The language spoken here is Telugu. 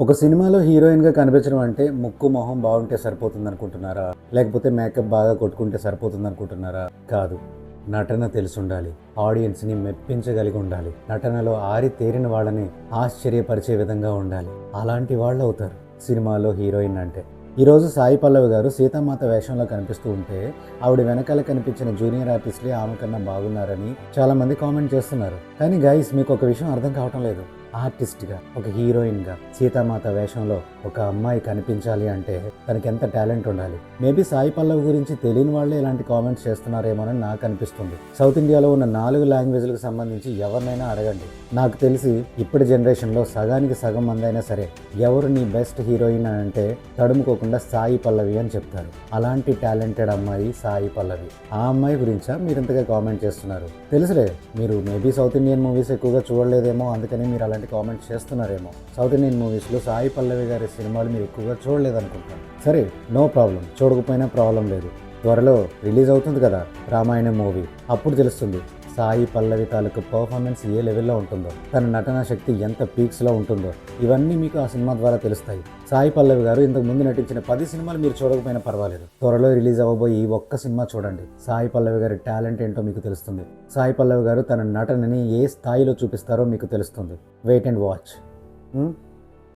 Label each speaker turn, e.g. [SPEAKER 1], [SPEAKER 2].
[SPEAKER 1] ఒక సినిమాలో హీరోయిన్గా కనిపించడం అంటే ముక్కు మొహం బాగుంటే సరిపోతుంది అనుకుంటున్నారా? లేకపోతే మేకప్ బాగా కొట్టుకుంటే సరిపోతుంది అనుకుంటున్నారా? కాదు, నటన తెలిసి ఉండాలి. ఆడియన్స్ని మెప్పించగలిగి ఉండాలి. నటనలో ఆరి తేరిన వాళ్ళని ఆశ్చర్యపరిచే విధంగా ఉండాలి. అలాంటి వాళ్ళు అవుతారు సినిమాలో హీరోయిన్ అంటే. ఈరోజు సాయి పల్లవి గారు సీతామాత వేషంలో కనిపిస్తూ ఉంటే ఆవిడ వెనకాల కనిపించిన జూనియర్ ఆర్టిస్టులే ఆమె కన్నా బాగున్నారని చాలామంది కామెంట్ చేస్తున్నారు. కానీ గైస్, మీకు ఒక విషయం అర్థం కావటం లేదు. ఆర్టిస్ట్గా, ఒక హీరోయిన్గా సీతామాత వేషంలో ఒక అమ్మాయి కనిపించాలి అంటే తనకి ఎంత టాలెంట్ ఉండాలి. మేబీ సాయి పల్లవి గురించి తెలియని వాళ్ళే ఇలాంటి కామెంట్స్ చేస్తున్నారేమోనని నాకు అనిపిస్తుంది. సౌత్ ఇండియాలో ఉన్న 4 లాంగ్వేజ్లకు సంబంధించి ఎవరినైనా అడగండి. నాకు తెలిసి ఇప్పటి జనరేషన్లో సగానికి సగం మంది అయినా సరే ఎవరు నీ బెస్ట్ హీరోయిన్ అని అంటే తడుముకోకుండా సాయి పల్లవి అని చెప్తారు. అలాంటి టాలెంటెడ్ అమ్మాయి సాయి పల్లవి. ఆ అమ్మాయి గురించా మీరు ఇంతగా కామెంట్ చేస్తున్నారు? తెలుసులే, మీరు మేబీ సౌత్ ఇండియన్ మూవీస్ ఎక్కువగా చూడలేదేమో, అందుకని మీరు అలాంటి కామెంట్స్ చేస్తున్నారేమో. సౌత్ ఇండియన్ మూవీస్లో సాయి పల్లవి గారి సినిమాలు మీరు ఎక్కువగా చూడలేదనుకుంటాను. సరే, నో ప్రాబ్లం, చూడకపోయినా ప్రాబ్లం లేదు. త్వరలో రిలీజ్ అవుతుంది కదా రామాయణం మూవీ, అప్పుడు తెలుస్తుంది సాయి పల్లవి తాలూకు పర్ఫార్మెన్స్ ఏ లెవెల్లో ఉంటుందో, తన నటన శక్తి ఎంత పీక్స్లో ఉంటుందో ఇవన్నీ మీకు ఆ సినిమా ద్వారా తెలుస్తాయి. సాయి పల్లవి గారు ఇంతకు ముందు నటించిన 10 సినిమాలు మీరు చూడకపోయినా పర్వాలేదు. త్వరలో రిలీజ్ అవ్వబోయే ఈ ఒక్క సినిమా చూడండి. సాయి పల్లవి గారి టాలెంట్ ఏంటో మీకు తెలుస్తుంది. సాయి పల్లవి గారు తన నటనని ఏ స్థాయిలో చూపిస్తారో మీకు తెలుస్తుంది. Wait and watch.